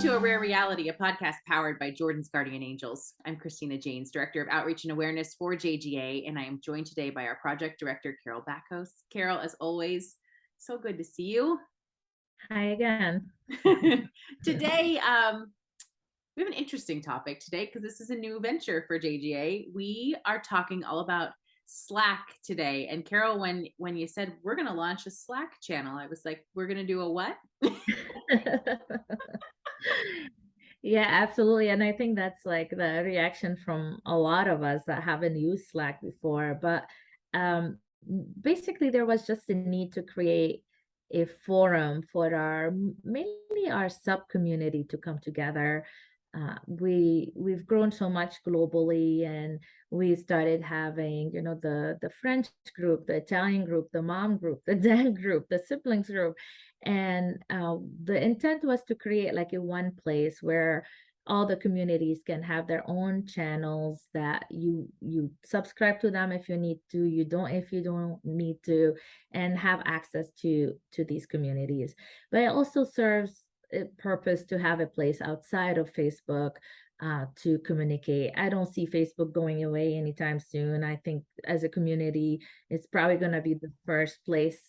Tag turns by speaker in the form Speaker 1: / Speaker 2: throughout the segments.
Speaker 1: to A Rare Reality, a podcast powered by Jordan's Guardian Angels. I'm Christina Janes, Director of Outreach and Awareness for JGA, and I am joined today by our Project Director, Carol Backhouse. Carol, as always, so good to see you.
Speaker 2: Hi again.
Speaker 1: Today, we have an interesting topic today because this is a new venture for JGA. We are talking all about Slack today. And Carol, when you said we're going to launch a Slack channel, I was like, we're going to do a what?
Speaker 2: Yeah, absolutely. And I think that's like the reaction from a lot of us that haven't used Slack before. But um, basically, there was just a need to create a forum for our mainly our sub community to come together. We've grown so much globally, and we started having, the French group, the Italian group, the mom group, the dad group, the siblings group. And the intent was to create like a one place where all the communities can have their own channels that you subscribe to them if you need to, you don't if you don't need to, and have access to these communities. But it also serves a purpose to have a place outside of Facebook to communicate. I don't see Facebook going away anytime soon. I think as a community, it's probably going to be the first place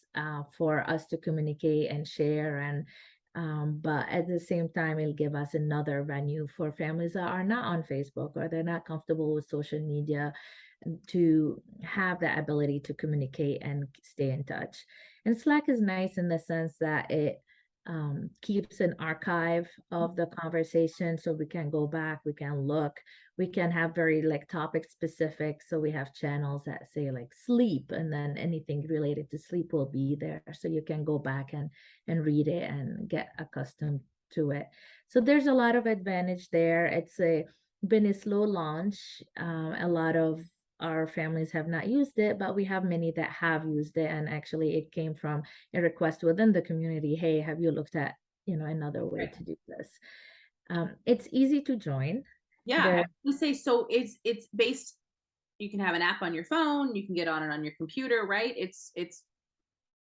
Speaker 2: for us to communicate and share. And but at the same time, it'll give us another venue for families that are not on Facebook or they're not comfortable with social media to have the ability to communicate and stay in touch. And Slack is nice in the sense that it keeps an archive of the conversation, so we can go back, we can look, we can have very like topic specific. So we have channels that say like sleep, and then anything related to sleep will be there, so you can go back and read it and get accustomed to it. So there's a lot of advantage there. It's been a slow launch. A lot of our families have not used it, but we have many that have used it. And actually, it came from a request within the community. Hey, have you looked at, another way to do this? It's easy to join.
Speaker 1: Yeah, I
Speaker 2: There,
Speaker 1: was gonna say, so it's based, you can have an app on your phone, you can get on it on your computer, right? It's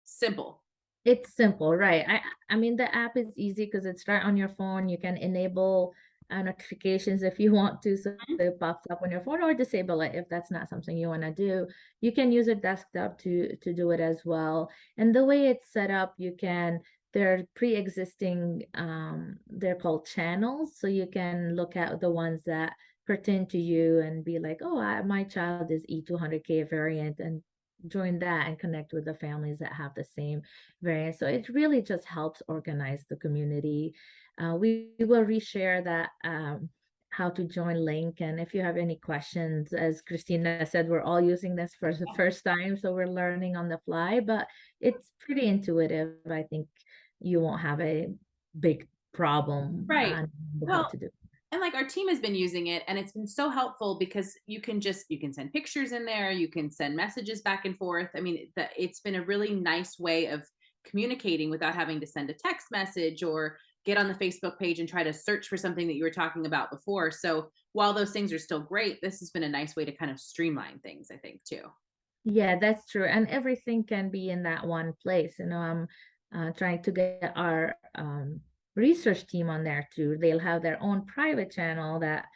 Speaker 1: simple.
Speaker 2: it's simple, right? I mean, the app is easy because it's right on your phone. You can enable notifications if you want to, so it pops up on your phone, or disable it if that's not something you want to do. You can use a desktop to do it as well. And the way it's set up, they're pre-existing, they're called channels, so you can look at the ones that pertain to you and be like, oh, my child is E200K variant, and join that and connect with the families that have the same variant. So it really just helps organize the community. We will reshare that how to join link. And if you have any questions, as Christina said, we're all using this for the first time, so we're learning on the fly, but it's pretty intuitive. I think you won't have a big problem
Speaker 1: Right.
Speaker 2: on how
Speaker 1: Well,
Speaker 2: to do.
Speaker 1: and like our team has been using it, and it's been so helpful because you can send pictures in there, you can send messages back and forth. I mean, it's been a really nice way of communicating without having to send a text message or get on the Facebook page and try to search for something that you were talking about before. So while those things are still great, this has been a nice way to kind of streamline things, I think, too.
Speaker 2: Yeah, that's true. And everything can be in that one place. I'm trying to get our research team on there too. They'll have their own private channel that,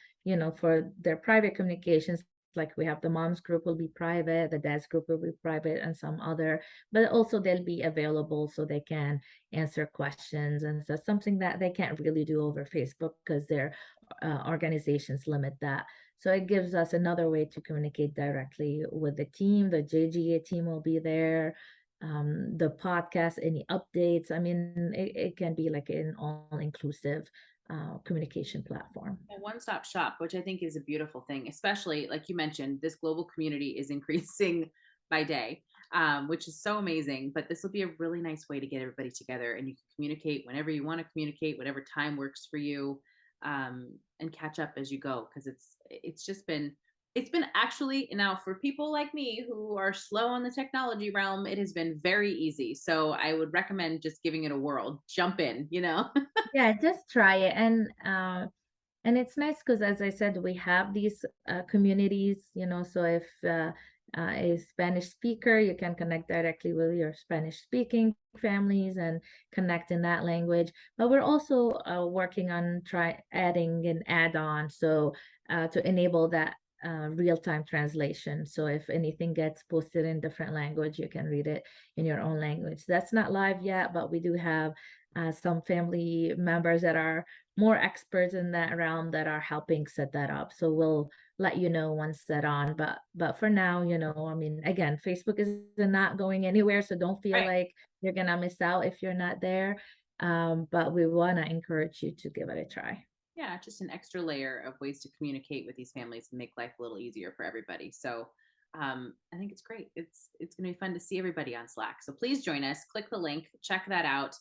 Speaker 2: for their private communications. Like we have the mom's group will be private, the dad's group will be private, and some other, but also they'll be available so they can answer questions. And so something that they can't really do over Facebook because their organizations limit that. So it gives us another way to communicate directly with the team. The JGA team will be there. The podcast, any updates. I mean, it can be like an all-inclusive communication platform.
Speaker 1: A one-stop shop, which I think is a beautiful thing, especially like you mentioned, this global community is increasing by day, which is so amazing. But this will be a really nice way to get everybody together, and you can communicate whenever you want to communicate, whatever time works for you, and catch up as you go. Because it's been actually, now for people like me who are slow on the technology realm, it has been very easy. So I would recommend just giving it a whirl. Jump in.
Speaker 2: Yeah, just try it. And it's nice because, as I said, we have these communities, so if a Spanish speaker, you can connect directly with your Spanish speaking families and connect in that language. But we're also working on try adding an add-on so to enable that real-time translation. So if anything gets posted in different language, you can read it in your own language. That's not live yet, but we do have some family members that are more experts in that realm that are helping set that up. So we'll let you know once that on. But for now, I mean, again, Facebook is not going anywhere, so don't feel
Speaker 1: Right.
Speaker 2: like you're gonna miss out if you're not there. But we want to encourage you to give it a try.
Speaker 1: Yeah, just an extra layer of ways to communicate with these families and make life a little easier for everybody. So I think it's great. It's going to be fun to see everybody on Slack. So please join us. Click the link. Check that out.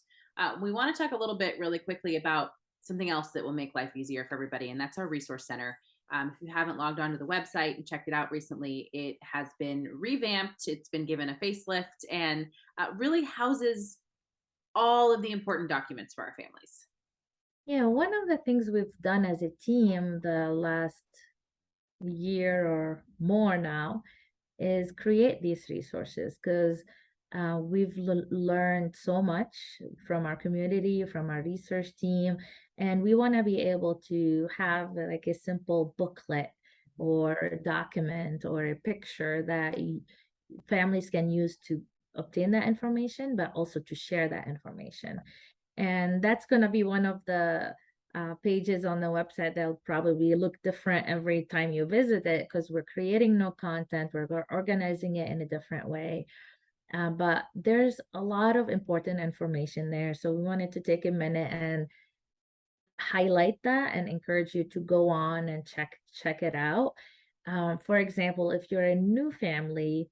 Speaker 1: We want to talk a little bit really quickly about something else that will make life easier for everybody, and that's our resource center. If you haven't logged onto the website and checked it out recently, it has been revamped. It's been given a facelift and really houses all of the important documents for our families.
Speaker 2: Yeah, one of the things we've done as a team the last year or more now is create these resources because we've learned so much from our community, from our research team, and we want to be able to have like a simple booklet or a document or a picture that families can use to obtain that information, but also to share that information. And that's going to be one of the pages on the website that'll probably look different every time you visit it because we're creating no content, we're organizing it in a different way. But there's a lot of important information there. So we wanted to take a minute and highlight that and encourage you to go on and check it out. For example, if you're a new family,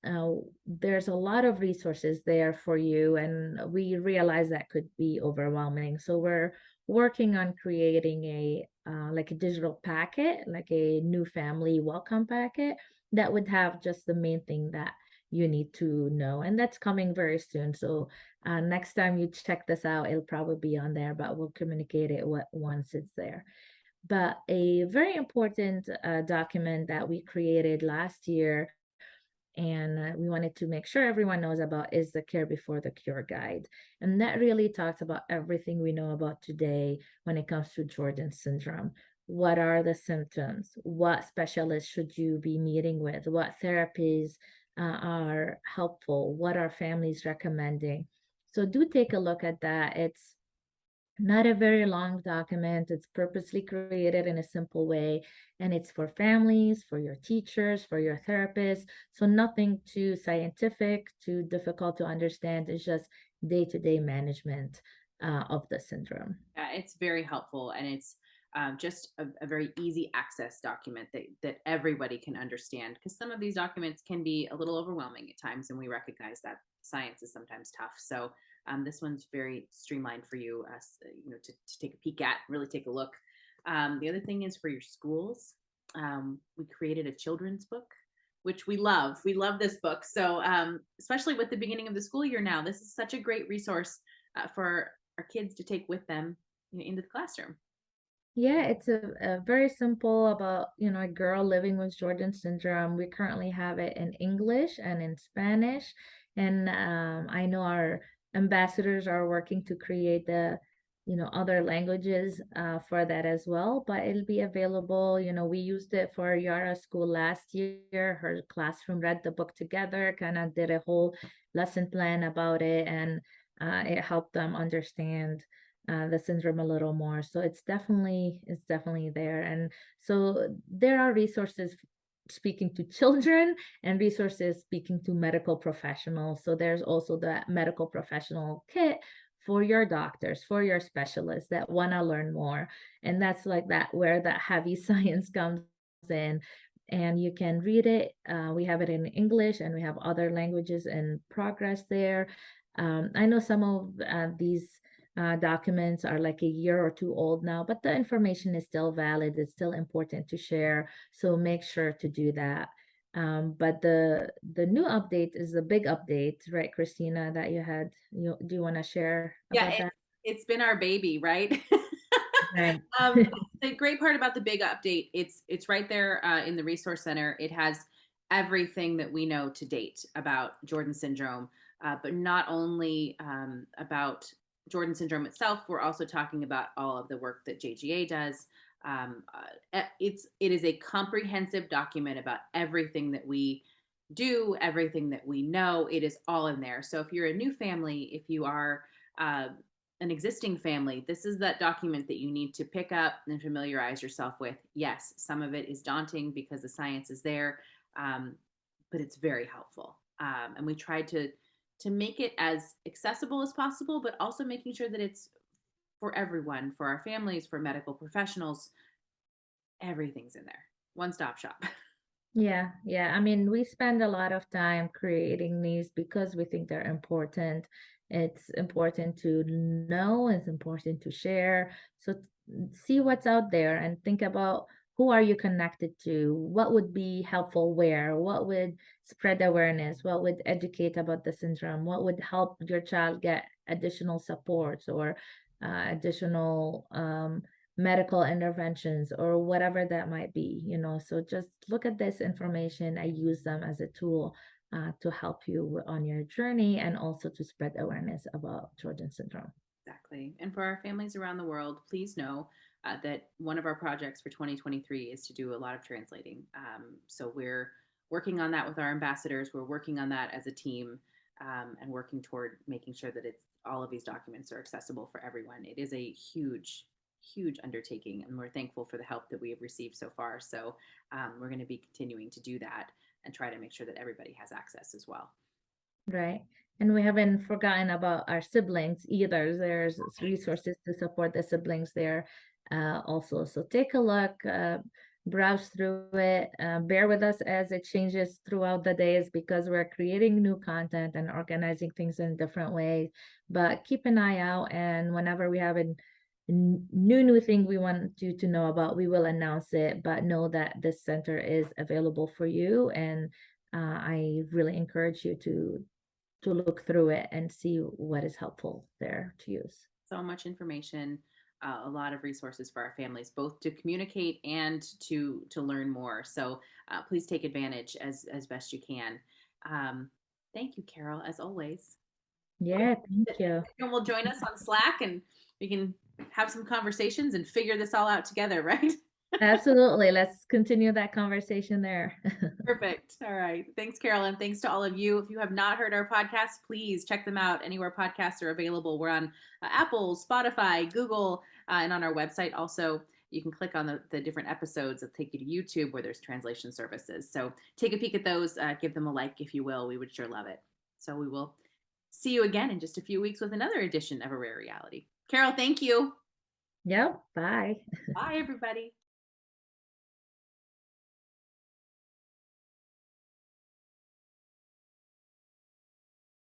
Speaker 2: uh, there's a lot of resources there for you, and we realize that could be overwhelming. So we're working on creating a like a digital packet, like a new family welcome packet that would have just the main thing that you need to know, and that's coming very soon. So next time you check this out, it'll probably be on there, but we'll communicate it once it's there. But a very important document that we created last year and we wanted to make sure everyone knows about is the Care Before the Cure guide. And that really talks about everything we know about today when it comes to Jordan syndrome. What are the symptoms? What specialists should you be meeting with? What therapies are helpful? What are families recommending? So do take a look at that. It's not a very long document. It's purposely created in a simple way, and it's for families, for your teachers, for your therapists. So nothing too scientific, too difficult to understand. It's just day-to-day management of the syndrome.
Speaker 1: Yeah, it's very helpful, and it's just a very easy access document that everybody can understand. Because some of these documents can be a little overwhelming at times, and we recognize that science is sometimes tough. So this one's very streamlined for you, to take a peek at, really take a look. The other thing is for your schools. We created a children's book, which we love. We love this book. So especially with the beginning of the school year now, this is such a great resource for our kids to take with them, into the classroom.
Speaker 2: Yeah, it's a very simple about, a girl living with Jordan syndrome. We currently have it in English and in Spanish. And I know our ambassadors are working to create the, other languages for that as well, but it'll be available. We used it for Yara's school last year. Her classroom read the book together, kind of did a whole lesson plan about it, and it helped them understand the syndrome a little more. So it's definitely there. And so there are resources speaking to children and resources speaking to medical professionals. So there's also the medical professional kit for your doctors, for your specialists that want to learn more. And that's like that where that heavy science comes in. And you can read it. We have it in English and we have other languages in progress there. I know some of these documents are like a year or two old now, but the information is still valid. It's still important to share. So make sure to do that. But the new update is a big update, right, Christina, that you had. Do you want to share
Speaker 1: Yeah,
Speaker 2: about that?
Speaker 1: it's been our baby, right?
Speaker 2: Right.
Speaker 1: um, the great part about the big update, it's right there in the resource center. It has everything that we know to date about Jordan syndrome, but not only about Jordan syndrome itself. We're also talking about all of the work that JGA does. It is a comprehensive document about everything that we do, everything that we know. It is all in there. So if you're a new family, if you are uh, an existing family, this is that document that you need to pick up and familiarize yourself with. Yes, some of it is daunting because the science is there, um, but it's very helpful. And we tried to make it as accessible as possible, but also making sure that it's for everyone, for our families, for medical professionals. Everything's in there. One stop shop.
Speaker 2: Yeah, yeah. I mean, we spend a lot of time creating these because we think they're important. It's important to know, it's important to share. So see what's out there and think about who are you connected to? What would be helpful where? What would spread awareness? What would educate about the syndrome? What would help your child get additional supports or additional medical interventions or whatever that might be, you know. So just look at this information. I use them as a tool to help you on your journey and also to spread awareness about Jordan syndrome.
Speaker 1: Exactly. And for our families around the world, please know that one of our projects for 2023 is to do a lot of translating. So we're working on that with our ambassadors. We're working on that as a team, and working toward making sure that it's all of these documents are accessible for everyone. It is a huge, huge undertaking, and we're thankful for the help that we have received so far. So we're going to be continuing to do that and try to make sure that everybody has access as well.
Speaker 2: Right. And we haven't forgotten about our siblings either. There's
Speaker 1: Right.
Speaker 2: resources to support the siblings there also. So take a look, browse through it, bear with us as it changes throughout the days because we're creating new content and organizing things in different ways. But keep an eye out, and whenever we have a new thing we want you to know about, we will announce it. But know that this center is available for you, and I really encourage you to look through it and see what is helpful there to use.
Speaker 1: So much information, a lot of resources for our families, both to communicate and to learn more. So please take advantage as best you can. Um, Thank you, Carol, as always.
Speaker 2: Yeah, thank you.
Speaker 1: Everyone will join us on Slack, and we can have some conversations and figure this all out together, right?
Speaker 2: Absolutely. Let's continue that conversation there.
Speaker 1: Perfect. All right. Thanks, Carolyn. Thanks to all of you. If you have not heard our podcasts, please check them out anywhere podcasts are available. We're on Apple, Spotify, Google, and on our website. Also, you can click on the different episodes that take you to YouTube where there's translation services. So take a peek at those, give them a like if you will. We would sure love it. So we will see you again in just a few weeks with another edition of A Rare Reality. Carol, thank you.
Speaker 2: Yep. Bye.
Speaker 1: Bye, everybody.